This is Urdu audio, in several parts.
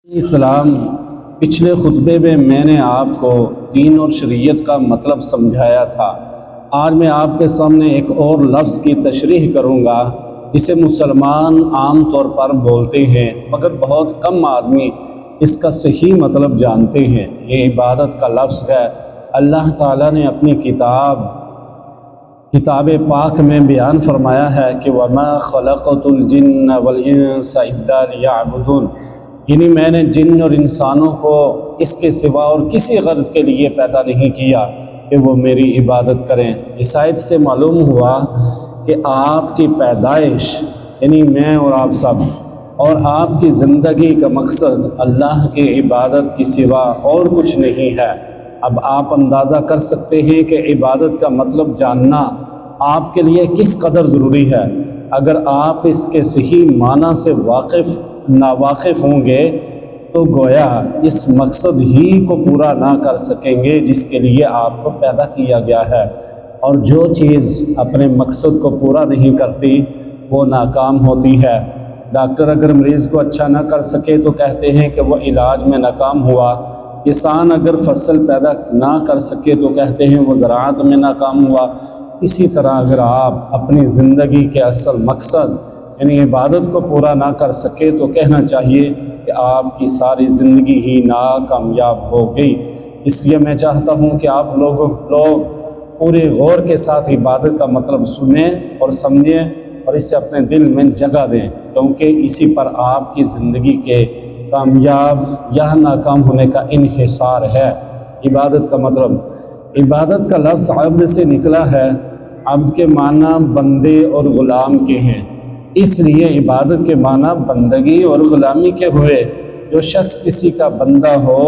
اسلام پچھلے خطبے میں نے آپ کو دین اور شریعت کا مطلب سمجھایا تھا۔ آج میں آپ کے سامنے ایک اور لفظ کی تشریح کروں گا جسے مسلمان عام طور پر بولتے ہیں مگر بہت کم آدمی اس کا صحیح مطلب جانتے ہیں۔ یہ عبادت کا لفظ ہے۔ اللہ تعالیٰ نے اپنی کتاب پاک میں بیان فرمایا ہے کہ وَمَا خَلَقْتُ الْجِنَّ وَالْإِنسَ إِلَّا لِيَعْبُدُونَ، یعنی میں نے جن اور انسانوں کو اس کے سوا اور کسی غرض کے لیے پیدا نہیں کیا کہ وہ میری عبادت کریں۔ اس آیت سے معلوم ہوا کہ آپ کی پیدائش یعنی میں اور آپ سب اور آپ کی زندگی کا مقصد اللہ کی عبادت کے سوا اور کچھ نہیں ہے۔ اب آپ اندازہ کر سکتے ہیں کہ عبادت کا مطلب جاننا آپ کے لیے کس قدر ضروری ہے۔ اگر آپ اس کے صحیح معنی سے ناواقف ہوں گے تو گویا اس مقصد ہی کو پورا نہ کر سکیں گے جس کے لیے آپ کو پیدا کیا گیا ہے، اور جو چیز اپنے مقصد کو پورا نہیں کرتی وہ ناکام ہوتی ہے۔ ڈاکٹر اگر مریض کو اچھا نہ کر سکے تو کہتے ہیں کہ وہ علاج میں ناکام ہوا۔ کسان اگر فصل پیدا نہ کر سکے تو کہتے ہیں وہ زراعت میں ناکام ہوا۔ اسی طرح اگر آپ اپنی زندگی کے اصل مقصد یعنی عبادت کو پورا نہ کر سکے تو کہنا چاہیے کہ آپ کی ساری زندگی ہی ناکامیاب ہو گئی۔ اس لیے میں چاہتا ہوں کہ آپ لوگ پورے غور کے ساتھ عبادت کا مطلب سنیں اور سمجھیں اور اسے اپنے دل میں جگہ دیں، کیونکہ اسی پر آپ کی زندگی کے کامیاب یا ناکام ہونے کا انحصار ہے۔ عبادت کا مطلب، عبادت کا لفظ عبد سے نکلا ہے۔ عبد کے معنی بندے اور غلام کے ہیں، اس لیے عبادت کے معنی بندگی اور غلامی کے ہوئے۔ جو شخص کسی کا بندہ ہو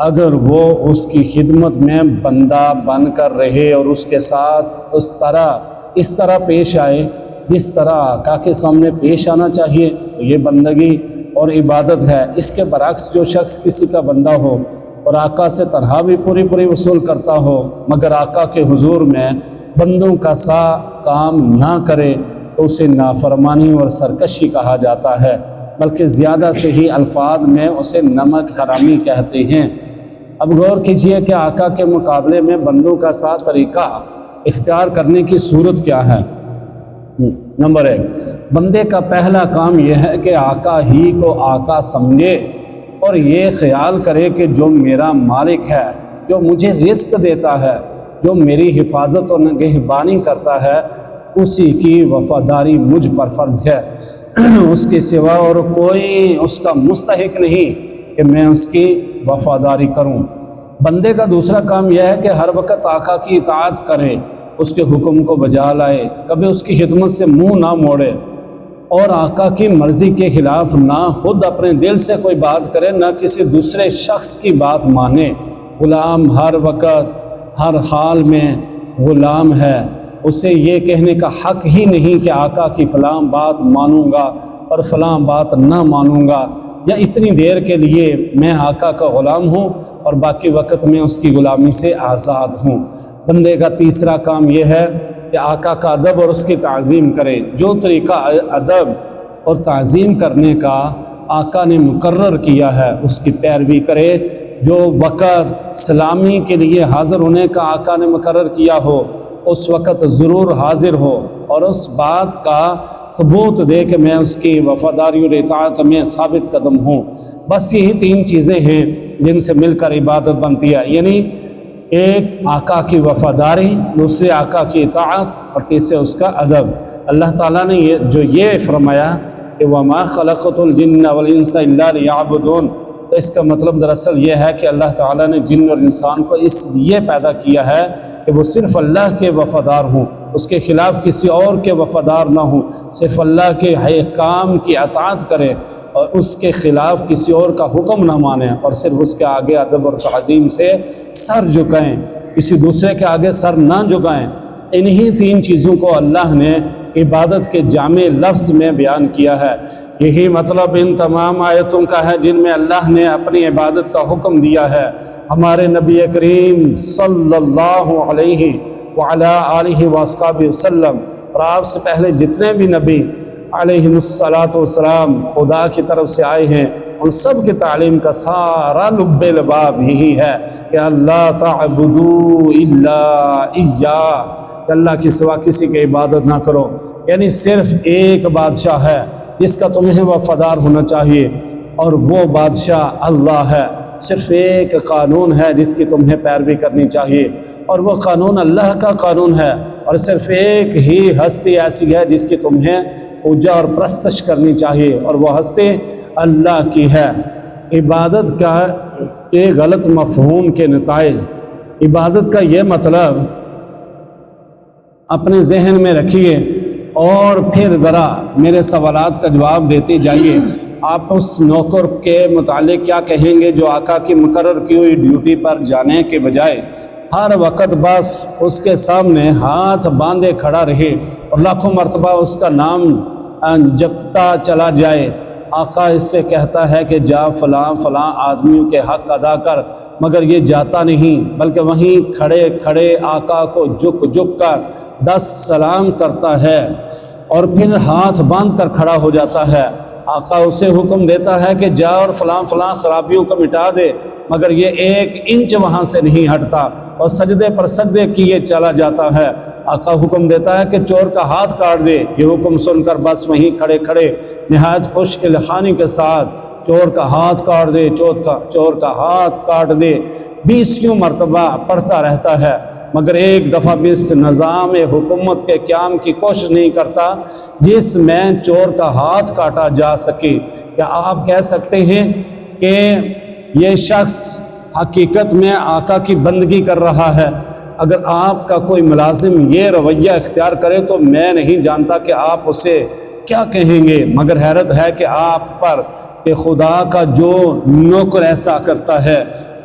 اگر وہ اس کی خدمت میں بندہ بن کر رہے اور اس کے ساتھ اس طرح پیش آئے جس طرح آقا کے سامنے پیش آنا چاہیے تو یہ بندگی اور عبادت ہے۔ اس کے برعکس جو شخص کسی کا بندہ ہو اور آقا سے تنخواہ بھی پوری وصول کرتا ہو مگر آقا کے حضور میں بندوں کا سا کام نہ کرے تو اسے نافرمانی اور سرکشی کہا جاتا ہے، بلکہ زیادہ سے ہی الفاظ میں اسے نمک حرامی کہتے ہیں۔ اب غور کیجئے کہ آقا کے مقابلے میں بندوں کا سا طریقہ اختیار کرنے کی صورت کیا ہے۔ نمبر 1، بندے کا پہلا کام یہ ہے کہ آقا ہی کو آقا سمجھے اور یہ خیال کرے کہ جو میرا مالک ہے، جو مجھے رزق دیتا ہے، جو میری حفاظت اور نگہبانی کرتا ہے، اسی کی وفاداری مجھ پر فرض ہے۔ اس کے سوا اور کوئی اس کا مستحق نہیں کہ میں اس کی وفاداری کروں۔ بندے کا دوسرا کام یہ ہے کہ ہر وقت آقا کی اطاعت کرے، اس کے حکم کو بجا لائے، کبھی اس کی خدمت سے منہ نہ موڑے اور آقا کی مرضی کے خلاف نہ خود اپنے دل سے کوئی بات کرے نہ کسی دوسرے شخص کی بات مانے۔ غلام ہر وقت ہر حال میں غلام ہے، اسے یہ کہنے کا حق ہی نہیں کہ آقا کی فلاں بات مانوں گا اور فلاں بات نہ مانوں گا، یا اتنی دیر کے لیے میں آقا کا غلام ہوں اور باقی وقت میں اس کی غلامی سے آزاد ہوں۔ بندے کا تیسرا کام یہ ہے کہ آقا کا ادب اور اس کی تعظیم کرے۔ جو طریقہ ادب اور تعظیم کرنے کا آقا نے مقرر کیا ہے اس کی پیروی کرے۔ جو وقت سلامی کے لیے حاضر ہونے کا آقا نے مقرر کیا ہو اس وقت ضرور حاضر ہو اور اس بات کا ثبوت دے کہ میں اس کی وفاداری اور اطاعت میں ثابت قدم ہوں۔ بس یہی 3 چیزیں ہیں جن سے مل کر عبادت بنتی ہے، یعنی ایک آقا کی وفاداری، دوسرے آقا کی اطاعت اور تیسرے اس کا ادب۔ اللہ تعالیٰ نے یہ فرمایا کہ وَمَا خَلَقْتُ الْجِنَّ وَالْإِنسَ إِلَّا لِيَعْبُدُونَ، تو اس کا مطلب دراصل یہ ہے کہ اللہ تعالیٰ نے جن اور انسان کو اس لیے پیدا کیا ہے کہ وہ صرف اللہ کے وفادار ہوں، اس کے خلاف کسی اور کے وفادار نہ ہوں، صرف اللہ کے احکام کی اطاعت کرے اور اس کے خلاف کسی اور کا حکم نہ مانے اور صرف اس کے آگے ادب اور تعظیم سے سر جھکائیں، کسی دوسرے کے آگے سر نہ جھکائیں۔ انہی 3 چیزوں کو اللہ نے عبادت کے جامع لفظ میں بیان کیا ہے۔ یہی مطلب ان تمام آیتوں کا ہے جن میں اللہ نے اپنی عبادت کا حکم دیا ہے۔ ہمارے نبی کریم صلی اللہ علیہ وعلی آلہ وصحبہ وسلم اور آپ سے پہلے جتنے بھی نبی علیہ الصلاۃ والسلام خدا کی طرف سے آئے ہیں ان سب کی تعلیم کا سارا لب لباب یہی ہے کہ اللہ تعبدوا الا ایاہ، کہ اللہ کے سوا کسی کی عبادت نہ کرو، یعنی صرف ایک بادشاہ ہے جس کا تمہیں وفادار ہونا چاہیے، اور وہ بادشاہ اللہ ہے۔ صرف ایک قانون ہے جس کی تمہیں پیروی کرنی چاہیے، اور وہ قانون اللہ کا قانون ہے، اور صرف ایک ہی ہستی ایسی ہے جس کی تمہیں پوجا اور پرستش کرنی چاہیے، اور وہ ہستی اللہ کی ہے۔ عبادت کے غلط مفہوم کے نتائج، عبادت کا یہ مطلب اپنے ذہن میں رکھیے اور پھر ذرا میرے سوالات کا جواب دیتے جائیے۔ آپ اس نوکر کے متعلق کیا کہیں گے جو آقا کی مقرر کی ہوئی ڈیوٹی پر جانے کے بجائے ہر وقت بس اس کے سامنے ہاتھ باندھے کھڑا رہے اور لاکھوں مرتبہ اس کا نام جپتا چلا جائے؟ آقا اس سے کہتا ہے کہ جا فلاں فلاں آدمیوں کے حق ادا کر، مگر یہ جاتا نہیں، بلکہ وہیں کھڑے کھڑے آقا کو جھک کر 10 سلام کرتا ہے اور پھر ہاتھ باندھ کر کھڑا ہو جاتا ہے۔ آقا اسے حکم دیتا ہے کہ جا اور فلاں فلاں خرابیوں کو مٹا دے، مگر یہ 1 انچ وہاں سے نہیں ہٹتا اور سجدے پر سجدے کیے چلا جاتا ہے۔ آقا حکم دیتا ہے کہ چور کا ہاتھ کاٹ دے، یہ حکم سن کر بس وہیں کھڑے کھڑے نہایت خوش الحانی کے ساتھ چور کا ہاتھ کاٹ دے، چور کا ہاتھ کاٹ دے 20 مرتبہ پڑھتا رہتا ہے، مگر ایک دفعہ بھی اس نظام حکومت کے قیام کی کوشش نہیں کرتا جس میں چور کا ہاتھ کاٹا جا سکے۔ کیا آپ کہہ سکتے ہیں کہ یہ شخص حقیقت میں آقا کی بندگی کر رہا ہے؟ اگر آپ کا کوئی ملازم یہ رویہ اختیار کرے تو میں نہیں جانتا کہ آپ اسے کیا کہیں گے، مگر حیرت ہے کہ آپ پر کہ خدا کا جو نوکر ایسا کرتا ہے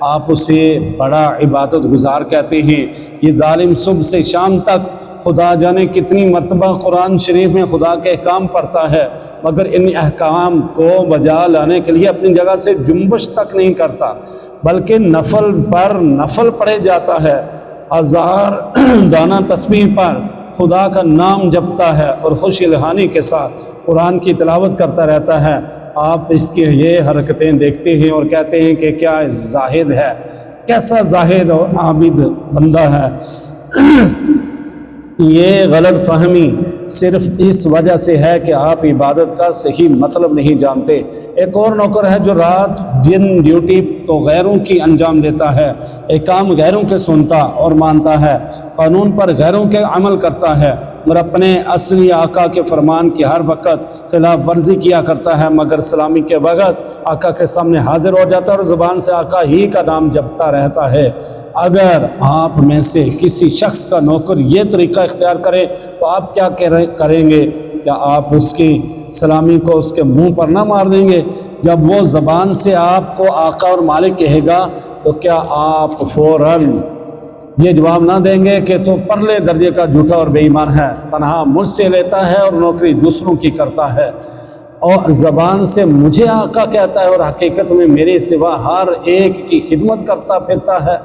آپ اسے بڑا عبادت گزار کہتے ہیں۔ یہ ظالم صبح سے شام تک خدا جانے کتنی مرتبہ قرآن شریف میں خدا کے احکام پڑھتا ہے، مگر ان احکام کو بجا لانے کے لیے اپنی جگہ سے جنبش تک نہیں کرتا، بلکہ نفل پر نفل پڑھے جاتا ہے، 1000 دانہ تسبیح پر خدا کا نام جپتا ہے اور خوش الحانی کے ساتھ قرآن کی تلاوت کرتا رہتا ہے۔ آپ اس کی یہ حرکتیں دیکھتے ہیں اور کہتے ہیں کہ کیا زاہد ہے، کیسا زاہد اور عابد بندہ ہے۔ یہ غلط فہمی صرف اس وجہ سے ہے کہ آپ عبادت کا صحیح مطلب نہیں جانتے۔ ایک اور نوکر ہے جو رات دن ڈیوٹی تو غیروں کی انجام دیتا ہے، احکام غیروں کے سنتا اور مانتا ہے، قانون پر غیروں کے عمل کرتا ہے اور اپنے اصلی آقا کے فرمان کی ہر وقت خلاف ورزی کیا کرتا ہے، مگر سلامی کے وقت آقا کے سامنے حاضر ہو جاتا ہے اور زبان سے آقا ہی کا نام جپتا رہتا ہے۔ اگر آپ میں سے کسی شخص کا نوکر یہ طریقہ اختیار کرے تو آپ کیا کریں گے؟ کیا آپ اس کی سلامی کو اس کے منہ پر نہ مار دیں گے؟ جب وہ زبان سے آپ کو آقا اور مالک کہے گا تو کیا آپ فوراً یہ جواب نہ دیں گے کہ تو پرلے درجے کا جھوٹا اور بے ایمان ہے، تنہا مجھ سے لیتا ہے اور نوکری دوسروں کی کرتا ہے، اور زبان سے مجھے آقا کہتا ہے اور حقیقت میں میرے سوا ہر ایک کی خدمت کرتا پھرتا ہے؟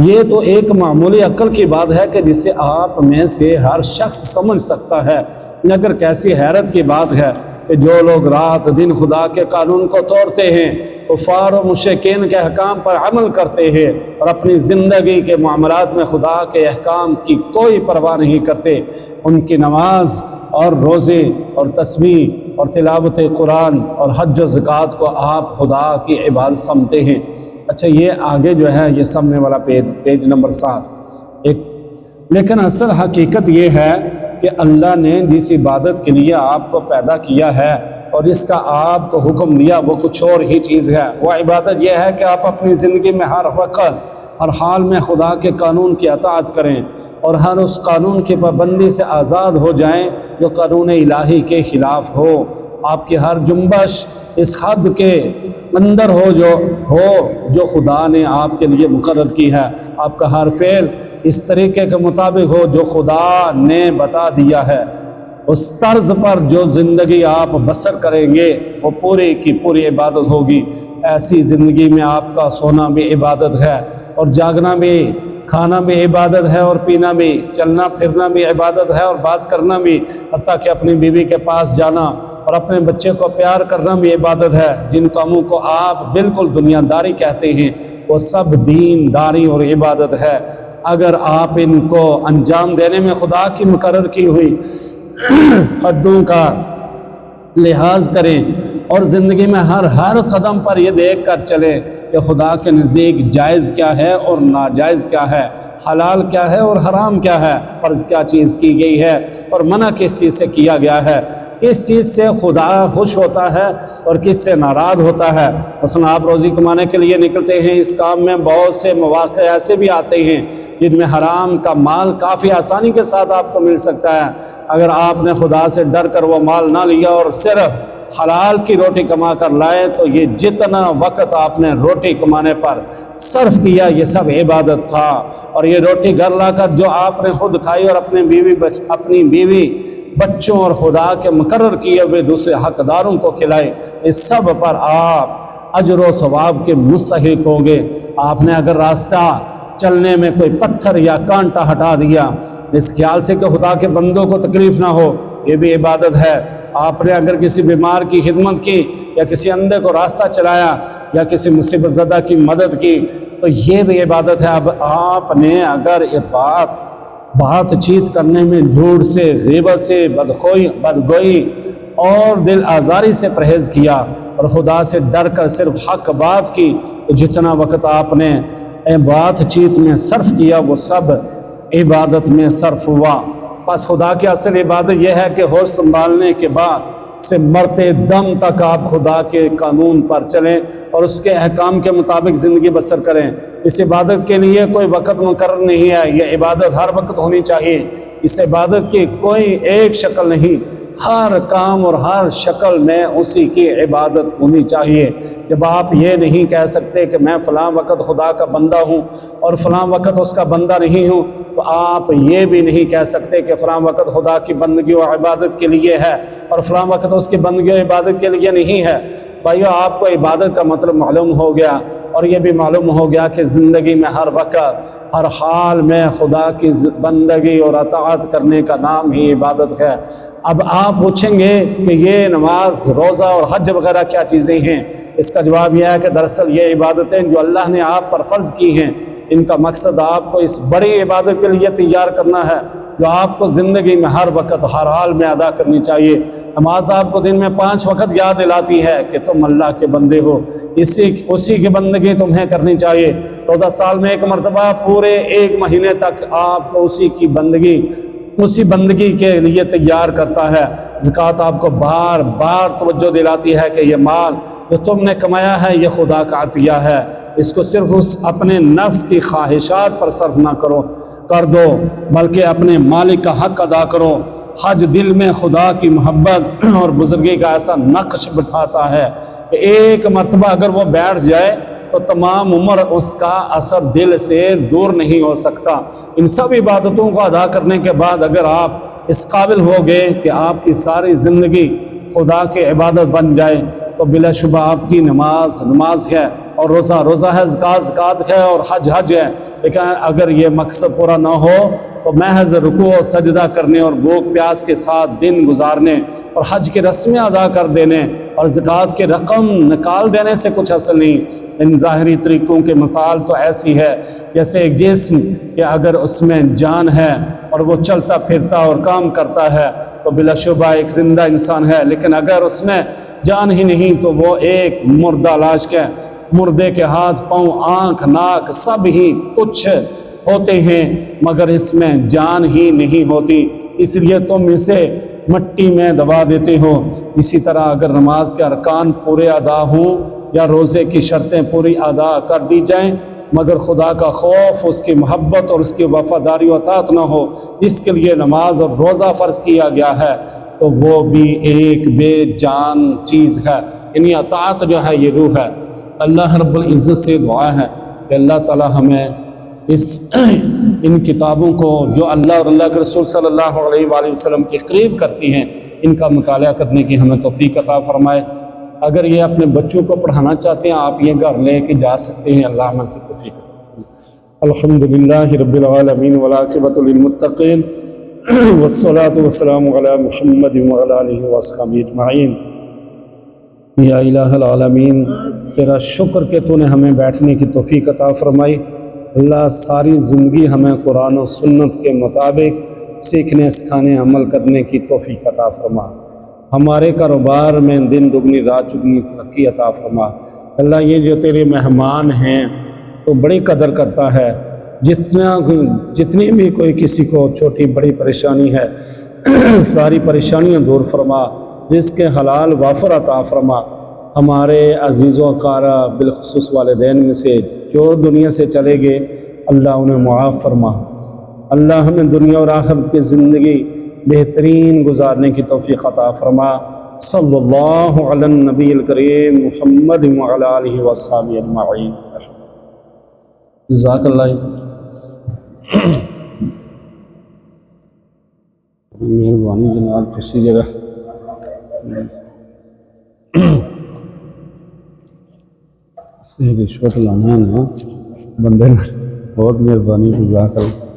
یہ تو ایک معمولی عقل کی بات ہے کہ جسے آپ میں سے ہر شخص سمجھ سکتا ہے، مگر کیسی حیرت کی بات ہے کہ جو لوگ رات دن خدا کے قانون کو توڑتے ہیں، کفار و مشرکین کے احکام پر عمل کرتے ہیں اور اپنی زندگی کے معاملات میں خدا کے احکام کی کوئی پرواہ نہیں کرتے، ان کی نماز اور روزے اور تسبیح اور تلاوت قرآن اور حج و زکوٰۃ کو آپ خدا کی عبادت سمجھتے ہیں۔ اچھا، یہ آگے جو ہے یہ سامنے والا پیج نمبر 7 لیکن اصل حقیقت یہ ہے کہ اللہ نے جس عبادت کے لیے آپ کو پیدا کیا ہے اور اس کا آپ کو حکم دیا وہ کچھ اور ہی چیز ہے۔ وہ عبادت یہ ہے کہ آپ اپنی زندگی میں ہر وقت ہر حال میں خدا کے قانون کی اطاعت کریں اور ہر اس قانون کی پابندی سے آزاد ہو جائیں جو قانون الہی کے خلاف ہو۔ آپ کی ہر جنبش اس حد کے اندر ہو جو خدا نے آپ کے لیے مقرر کی ہے، آپ کا ہر فعل اس طریقے کے مطابق ہو جو خدا نے بتا دیا ہے، اس طرز پر جو زندگی آپ بسر کریں گے وہ پوری کی پوری عبادت ہوگی۔ ایسی زندگی میں آپ کا سونا بھی عبادت ہے اور جاگنا بھی، کھانا بھی عبادت ہے اور پینا بھی، چلنا پھرنا بھی عبادت ہے اور بات کرنا بھی، حتیٰ کہ اپنی بیوی کے پاس جانا اور اپنے بچے کو پیار کرنا بھی عبادت ہے۔ جن کاموں کو آپ بالکل دنیا داری کہتے ہیں وہ سب دین داری اور عبادت ہے۔ اگر آپ ان کو انجام دینے میں خدا کی مقرر کی ہوئی حدوں کا لحاظ کریں اور زندگی میں ہر قدم پر یہ دیکھ کر چلیں کہ خدا کے نزدیک جائز کیا ہے اور ناجائز کیا ہے، حلال کیا ہے اور حرام کیا ہے، فرض کیا چیز کی گئی ہے اور منع کس چیز سے کیا گیا ہے، کس چیز سے خدا خوش ہوتا ہے اور کس سے ناراض ہوتا ہے۔ مثلا آپ روزی کمانے کے لیے نکلتے ہیں، اس کام میں بہت سے مواقع ایسے بھی آتے ہیں جن میں حرام کا مال کافی آسانی کے ساتھ آپ کو مل سکتا ہے۔ اگر آپ نے خدا سے ڈر کر وہ مال نہ لیا اور صرف حلال کی روٹی کما کر لائے تو یہ جتنا وقت آپ نے روٹی کمانے پر صرف کیا یہ سب عبادت تھا، اور یہ روٹی گھر لا کر جو آپ نے خود کھائی اور اپنی بیوی بچوں اور خدا کے مقرر کیے ہوئے دوسرے حقداروں کو کھلائے، اس سب پر آپ اجر و ثواب کے مستحق ہوں گے۔ آپ نے اگر راستہ چلنے میں کوئی پتھر یا کانٹا ہٹا دیا اس خیال سے کہ خدا کے بندوں کو تکلیف نہ ہو، یہ بھی عبادت ہے۔ آپ نے اگر کسی بیمار کی خدمت کی یا کسی اندھے کو راستہ چلایا یا کسی مصیبت زدہ کی مدد کی تو یہ بھی عبادت ہے۔ اب آپ نے اگر یہ بات چیت کرنے میں جھوٹ سے، غیبت سے، بدگوئی اور دل آزاری سے پرہیز کیا اور خدا سے ڈر کر صرف حق بات کی تو جتنا وقت آپ نے بات چیت میں صرف کیا وہ سب عبادت میں صرف ہوا۔ پس خدا کی اصل عبادت یہ ہے کہ ہوش سنبھالنے کے بعد سے مرتے دم تک آپ خدا کے قانون پر چلیں اور اس کے احکام کے مطابق زندگی بسر کریں۔ اس عبادت کے لیے کوئی وقت مقرر نہیں ہے، یہ عبادت ہر وقت ہونی چاہیے۔ اس عبادت کی کوئی ایک شکل نہیں، ہر کام اور ہر شکل میں اسی کی عبادت ہونی چاہیے۔ جب آپ یہ نہیں کہہ سکتے کہ میں فلاں وقت خدا کا بندہ ہوں اور فلاں وقت اس کا بندہ نہیں ہوں، تو آپ یہ بھی نہیں کہہ سکتے کہ فلاں وقت خدا کی بندگی و عبادت کے لیے ہے اور فلاں وقت اس کی بندگی و عبادت کے لیے نہیں ہے۔ بھائیو، آپ کو عبادت کا مطلب معلوم ہو گیا، اور یہ بھی معلوم ہو گیا کہ زندگی میں ہر وقت ہر حال میں خدا کی بندگی اور اطاعت کرنے کا نام ہی عبادت ہے۔ اب آپ پوچھیں گے کہ یہ نماز، روزہ اور حج وغیرہ کیا چیزیں ہیں؟ اس کا جواب یہ ہے کہ دراصل یہ عبادتیں جو اللہ نے آپ پر فرض کی ہیں، ان کا مقصد آپ کو اس بڑی عبادت کے لیے تیار کرنا ہے جو آپ کو زندگی میں ہر وقت ہر حال میں ادا کرنی چاہیے۔ نماز آپ کو دن میں 5 وقت یاد دلاتی ہے کہ تم اللہ کے بندے ہو، اسی کی بندگی تمہیں کرنی چاہیے۔ روزہ سال میں 1 مرتبہ پورے 1 مہینے تک آپ کو اسی بندگی کے لیے تیار کرتا ہے۔ زکوٰۃ آپ کو بار بار توجہ دلاتی ہے کہ یہ مال جو تم نے کمایا ہے یہ خدا کا عطیہ ہے، اس کو صرف اپنے نفس کی خواہشات پر صرف نہ کر دو بلکہ اپنے مالک کا حق ادا کرو۔ حج دل میں خدا کی محبت اور بزرگی کا ایسا نقش بٹھاتا ہے کہ ایک مرتبہ اگر وہ بیٹھ جائے تو تمام عمر اس کا اثر دل سے دور نہیں ہو سکتا۔ ان سب عبادتوں کو ادا کرنے کے بعد اگر آپ اس قابل ہو گئے کہ آپ کی ساری زندگی خدا کی عبادت بن جائے تو بلا شبہ آپ کی نماز ہے اور روزہ ہے، زکوٰۃ ہے اور حج ہے۔ لیکن اگر یہ مقصد پورا نہ ہو تو محض رکوع و سجدہ کرنے اور بھوک پیاس کے ساتھ دن گزارنے اور حج کی رسمیں ادا کر دینے اور زکوٰۃ کے رقم نکال دینے سے کچھ حاصل نہیں۔ ان ظاہری طریقوں کے مثال تو ایسی ہے جیسے ایک جسم کہ اگر اس میں جان ہے اور وہ چلتا پھرتا اور کام کرتا ہے تو بلا شبہ ایک زندہ انسان ہے، لیکن اگر اس میں جان ہی نہیں تو وہ ایک مردہ لاش ہے۔ مردے کے ہاتھ، پاؤں، آنکھ، ناک سب ہی کچھ ہوتے ہیں مگر اس میں جان ہی نہیں ہوتی، اس لیے تم اسے مٹی میں دبا دیتے ہو۔ اسی طرح اگر نماز کے ارکان پورے ادا ہوں یا روزے کی شرطیں پوری ادا کر دی جائیں مگر خدا کا خوف، اس کی محبت اور اس کی وفاداری و اطاعت نہ ہو اس کے لیے نماز اور روزہ فرض کیا گیا ہے تو وہ بھی ایک بے جان چیز ہے۔ یعنی اطاعت جو ہے یہ روح ہے۔ اللہ رب العزت سے دعا ہے کہ اللہ تعالی ہمیں ان کتابوں کو جو اللہ اور اللہ کے رسول صلی اللہ علیہ وآلہ وسلم کے قریب کرتی ہیں ان کا مطالعہ کرنے کی ہمیں توفیق عطا فرمائے۔ اگر یہ اپنے بچوں کو پڑھانا چاہتے ہیں آپ یہ گھر لے کے جا سکتے ہیں، اللہ ہمیں توفیق عطا فرمائے۔ الحمدللہ رب العالمین والعاقبۃ للمتقین والصلاة والسلام علی محمد وعلی آلہ وصحبہ اجمعین۔ یا الہ العالمین، تیرا شکر کہ تو نے ہمیں بیٹھنے کی توفیق عطا فرمائی۔ اللہ ساری زندگی ہمیں قرآن و سنت کے مطابق سیکھنے سکھانے عمل کرنے کی توفیق عطا فرما۔ ہمارے کاروبار میں دن دگنی رات چگنی ترقی عطا فرما۔ اللہ یہ جو تیرے مہمان ہیں تو بڑی قدر کرتا ہے، جتنی بھی کوئی کسی کو چھوٹی بڑی پریشانی ہے ساری پریشانیاں دور فرما، رزق کے حلال وافر عطا فرما۔ ہمارے عزیز و اقارب بالخصوص والدین میں سے جو دنیا سے چلے گئے اللہ انہیں معاف فرما۔ اللہ ہمیں دنیا اور آخرت کی زندگی بہترین گزارنے کی توفیق عطا فرما۔ صلی اللہ علی النبی الکریم محمد وعلی آلہ وصحبہ اجمعین۔ جزاک اللہ۔ مہربانی جناب، کسی جگہ سے رشوت لانا نا بندے نے، بہت مہربانی، جزاک اللہ۔